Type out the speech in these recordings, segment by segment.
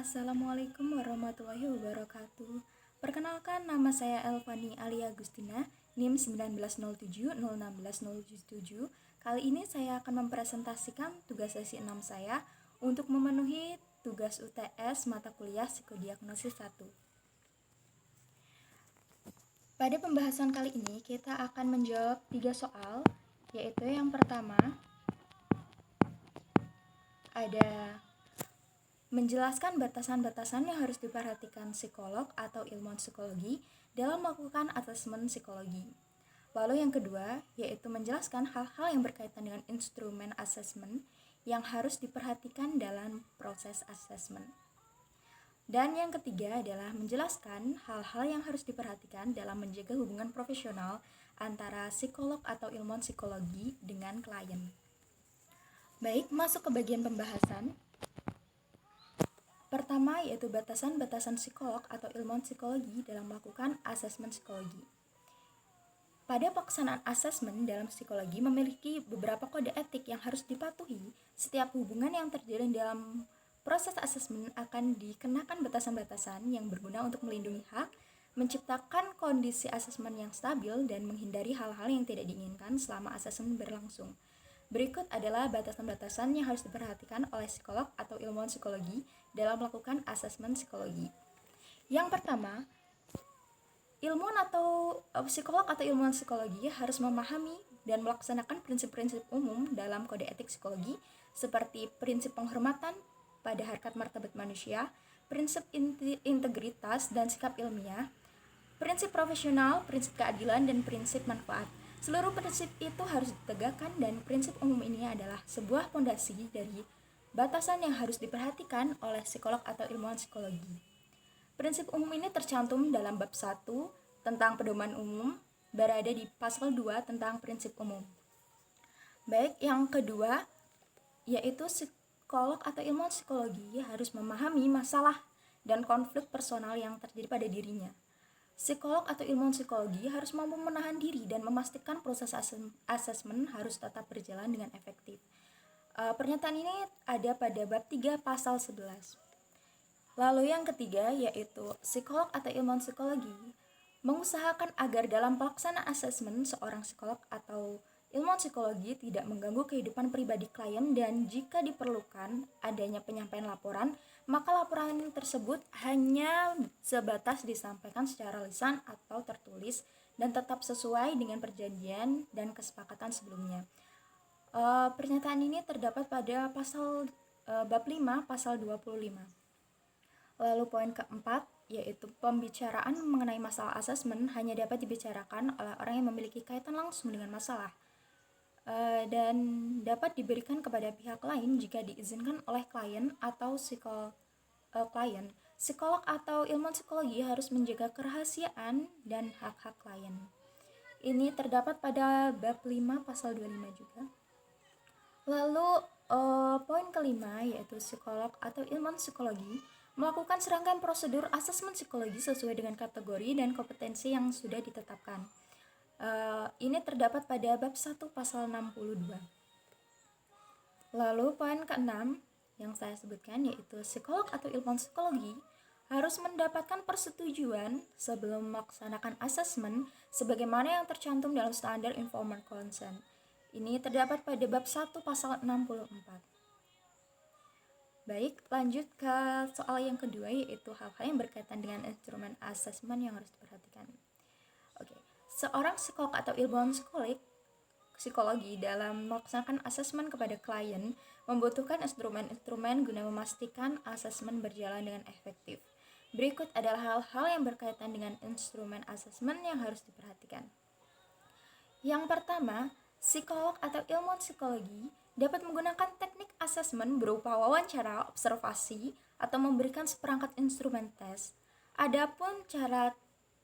Assalamualaikum warahmatullahi wabarakatuh. Perkenalkan, nama saya Elvani Alia Agustina, NIM 1907-016-077. Kali ini saya akan mempresentasikan tugas sesi 6 saya untuk memenuhi tugas UTS mata kuliah Psikodiagnosis 1. Pada pembahasan kali ini kita akan menjawab 3 soal, yaitu yang pertama ada menjelaskan batasan-batasan yang harus diperhatikan psikolog atau ilmuwan psikologi dalam melakukan asesmen psikologi. Lalu yang kedua, yaitu menjelaskan hal-hal yang berkaitan dengan instrumen asesmen yang harus diperhatikan dalam proses asesmen. Dan yang ketiga adalah menjelaskan hal-hal yang harus diperhatikan dalam menjaga hubungan profesional antara psikolog atau ilmuwan psikologi dengan klien. Baik, masuk ke bagian pembahasan. Pertama, yaitu batasan-batasan psikolog atau ilmuwan psikologi dalam melakukan asesmen psikologi. Pada pelaksanaan asesmen dalam psikologi memiliki beberapa kode etik yang harus dipatuhi. Setiap hubungan yang terjalin dalam proses asesmen akan dikenakan batasan-batasan yang berguna untuk melindungi hak, menciptakan kondisi asesmen yang stabil, dan menghindari hal-hal yang tidak diinginkan selama asesmen berlangsung. Berikut adalah batasan-batasan yang harus diperhatikan oleh psikolog atau ilmuwan psikologi dalam melakukan asesmen psikologi. Yang pertama, ilmuwan atau psikolog atau ilmuwan psikologi harus memahami dan melaksanakan prinsip-prinsip umum dalam kode etik psikologi seperti prinsip penghormatan pada harkat martabat manusia, prinsip integritas dan sikap ilmiah, prinsip profesional, prinsip keadilan, dan prinsip manfaat. Seluruh prinsip itu harus ditegakkan dan prinsip umum ini adalah sebuah fondasi dari batasan yang harus diperhatikan oleh psikolog atau ilmuwan psikologi. Prinsip umum ini tercantum dalam bab 1 tentang pedoman umum, berada di pasal 2 tentang prinsip umum. Baik, yang kedua yaitu psikolog atau ilmuwan psikologi harus memahami masalah dan konflik personal yang terjadi pada dirinya. Psikolog atau ilmuwan psikologi harus mampu menahan diri dan memastikan proses asesmen harus tetap berjalan dengan efektif. Pernyataan ini ada pada bab 3 pasal 11. Lalu yang ketiga yaitu psikolog atau ilmuwan psikologi mengusahakan agar dalam pelaksanaan asesmen seorang psikolog atau ilmuwan psikologi tidak mengganggu kehidupan pribadi klien, dan jika diperlukan adanya penyampaian laporan, maka laporan tersebut hanya sebatas disampaikan secara lisan atau tertulis dan tetap sesuai dengan perjanjian dan kesepakatan sebelumnya. Pernyataan ini terdapat pada pasal bab 5 pasal 25. Lalu poin keempat yaitu pembicaraan mengenai masalah asesmen hanya dapat dibicarakan oleh orang yang memiliki kaitan langsung dengan masalah dan dapat diberikan kepada pihak lain jika diizinkan oleh klien atau klien. Psikolog atau ilmuwan psikologi harus menjaga kerahasiaan dan hak-hak klien. Ini terdapat pada bab 5 pasal 25 juga. Lalu poin kelima yaitu psikolog atau ilmuwan psikologi melakukan serangkaian prosedur asesmen psikologi sesuai dengan kategori dan kompetensi yang sudah ditetapkan. Ini terdapat pada bab 1 pasal 62. Lalu poin ke-6 yang saya sebutkan yaitu psikolog atau ilmuwan psikologi harus mendapatkan persetujuan sebelum melaksanakan asesmen sebagaimana yang tercantum dalam standar informed consent. Ini terdapat pada bab 1 pasal 64. Baik, lanjut ke soal yang kedua yaitu hal-hal yang berkaitan dengan instrumen asesmen yang harus diperhatikan. Oke. Seorang psikolog atau ilmuwan psikologi dalam melaksanakan asesmen kepada klien membutuhkan instrumen-instrumen guna memastikan asesmen berjalan dengan efektif. Berikut adalah hal-hal yang berkaitan dengan instrumen asesmen yang harus diperhatikan. Yang pertama, psikolog atau ilmuwan psikologi dapat menggunakan teknik asesmen berupa wawancara, observasi, atau memberikan seperangkat instrumen tes. Adapun cara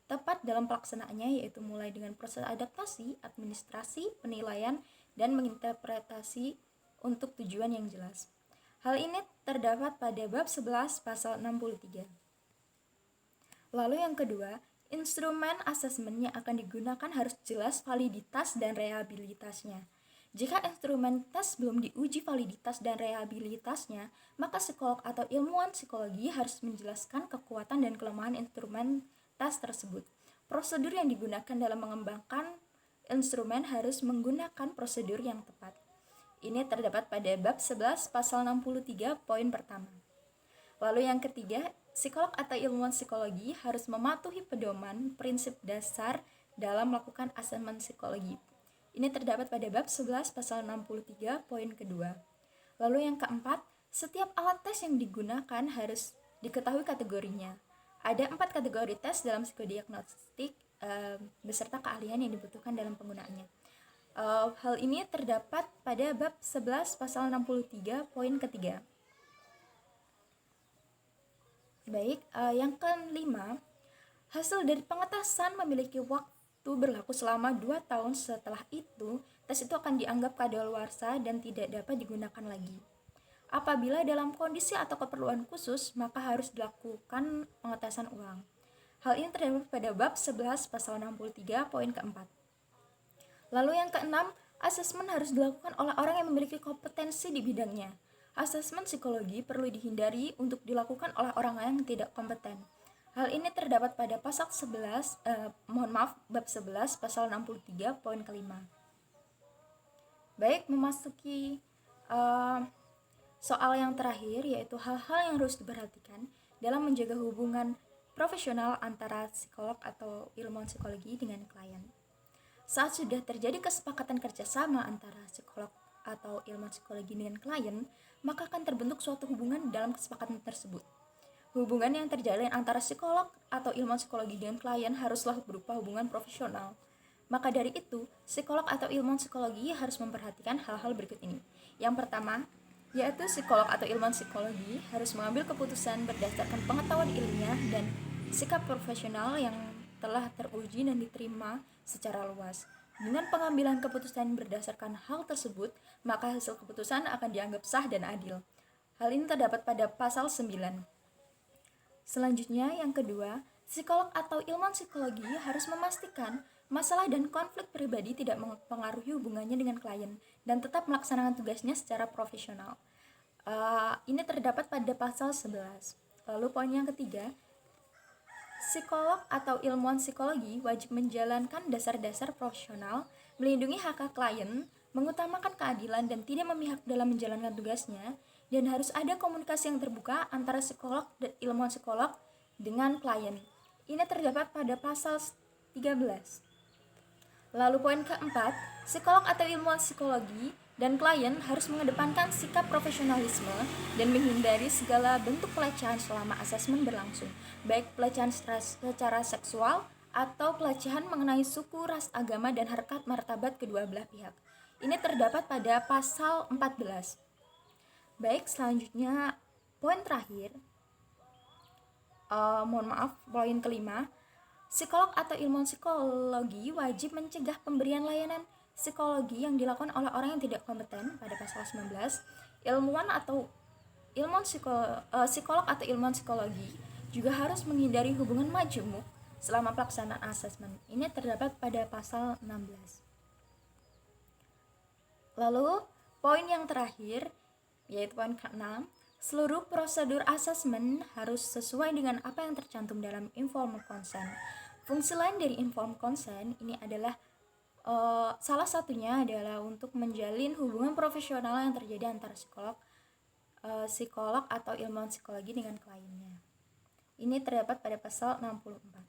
tepat dalam pelaksanaannya yaitu mulai dengan proses adaptasi, administrasi, penilaian, dan menginterpretasi untuk tujuan yang jelas. Hal ini terdapat pada bab 11 pasal 63. Lalu yang kedua, instrumen asesmen yang akan digunakan harus jelas validitas dan reliabilitasnya. Jika instrumen tes belum diuji validitas dan reliabilitasnya, maka psikolog atau ilmuwan psikologi harus menjelaskan kekuatan dan kelemahan instrumen tes tersebut. Prosedur yang digunakan dalam mengembangkan instrumen harus menggunakan prosedur yang tepat. Ini terdapat pada bab 11 pasal 63 poin pertama. Lalu yang ketiga, psikolog atau ilmuwan psikologi harus mematuhi pedoman prinsip dasar dalam melakukan asesmen psikologi. Ini terdapat pada bab 11 pasal 63 poin kedua. Lalu yang keempat, setiap alat tes yang digunakan harus diketahui kategorinya. Ada 4 kategori tes dalam psikodiagnostik beserta keahlian yang dibutuhkan dalam penggunaannya. Hal ini terdapat pada bab 11 pasal 63 poin ketiga. Baik, yang kelima, hasil dari pengetesan memiliki waktu berlaku selama 2 tahun. Setelah itu, tes itu akan dianggap kadaluarsa dan tidak dapat digunakan lagi. Apabila dalam kondisi atau keperluan khusus, maka harus dilakukan pengetesan ulang. Hal ini terdapat pada bab 11 pasal 63 poin keempat. Lalu yang keenam, asesmen harus dilakukan oleh orang yang memiliki kompetensi di bidangnya. Asesmen psikologi perlu dihindari untuk dilakukan oleh orang yang tidak kompeten. Hal ini terdapat pada pasal 11, bab 11 pasal 63 poin kelima. Baik, memasuki soal yang terakhir, yaitu hal-hal yang harus diperhatikan dalam menjaga hubungan profesional antara psikolog atau ilmuwan psikologi dengan klien. Saat sudah terjadi kesepakatan kerjasama antara psikolog atau ilmuwan psikologi dengan klien, maka akan terbentuk suatu hubungan dalam kesepakatan tersebut. Hubungan yang terjalin antara psikolog atau ilmuwan psikologi dengan klien haruslah berupa hubungan profesional. Maka dari itu, psikolog atau ilmuwan psikologi harus memperhatikan hal-hal berikut ini. Yang pertama, yaitu psikolog atau ilmuwan psikologi harus mengambil keputusan berdasarkan pengetahuan ilmiah dan sikap profesional yang telah teruji dan diterima secara luas. Dengan pengambilan keputusan berdasarkan hal tersebut, maka hasil keputusan akan dianggap sah dan adil. Hal ini terdapat pada pasal 9. Selanjutnya, yang kedua, psikolog atau ilmuwan psikologi harus memastikan masalah dan konflik pribadi tidak mempengaruhi hubungannya dengan klien dan tetap melaksanakan tugasnya secara profesional. Ini terdapat pada pasal 11. Lalu poin yang ketiga, psikolog atau ilmuwan psikologi wajib menjalankan dasar-dasar profesional, melindungi hak klien, mengutamakan keadilan dan tidak memihak dalam menjalankan tugasnya, dan harus ada komunikasi yang terbuka antara psikolog dan ilmuwan psikolog dengan klien. Ini terdapat pada pasal 13. Lalu poin keempat, psikolog atau ilmuwan psikologi dan klien harus mengedepankan sikap profesionalisme dan menghindari segala bentuk pelecehan selama asesmen berlangsung, baik pelecehan secara seksual atau pelecehan mengenai suku, ras, agama, dan harkat martabat kedua belah pihak. Ini terdapat pada pasal 14. Baik, selanjutnya poin terakhir, poin kelima, psikolog atau ilmuwan psikologi wajib mencegah pemberian layanan psikologi yang dilakukan oleh orang yang tidak kompeten pada pasal 19. Ilmuwan atau psikolog atau ilmuwan psikologi juga harus menghindari hubungan majemuk selama pelaksanaan asesmen. Ini terdapat pada pasal 16. Lalu poin yang terakhir, yaitu poin ke-6, seluruh prosedur asesmen harus sesuai dengan apa yang tercantum dalam informed consent. Fungsi lain dari informed consent ini adalah salah satunya adalah untuk menjalin hubungan profesional yang terjadi antara psikolog atau ilmuwan psikologi dengan kliennya. Ini terdapat pada pasal 64.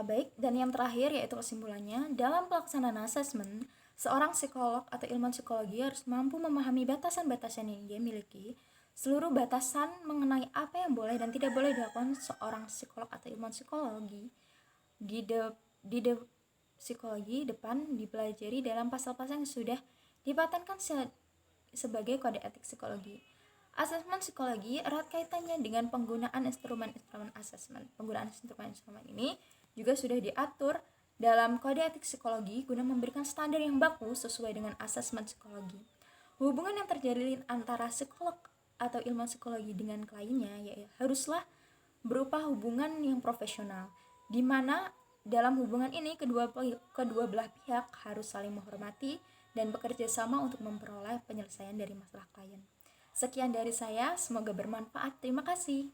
Baik, dan yang terakhir yaitu kesimpulannya, dalam pelaksanaan asesmen, seorang psikolog atau ilmuwan psikologi harus mampu memahami batasan-batasan yang dia miliki. Seluruh batasan mengenai apa yang boleh dan tidak boleh dilakukan seorang psikolog atau ilmuwan psikologi di psikologi depan dipelajari dalam pasal-pasal yang sudah dipatenkan sebagai kode etik psikologi. Asesmen psikologi erat kaitannya dengan penggunaan instrumen-instrumen asesmen. Penggunaan instrumen-instrumen ini juga sudah diatur dalam kode etik psikologi guna memberikan standar yang baku sesuai dengan asesmen psikologi. Hubungan yang terjalin antara psikolog atau ilmuwan psikologi dengan kliennya haruslah berupa hubungan yang profesional, di mana dalam hubungan ini kedua belah pihak harus saling menghormati dan bekerja sama untuk memperoleh penyelesaian dari masalah klien. Sekian dari saya, semoga bermanfaat. Terima kasih.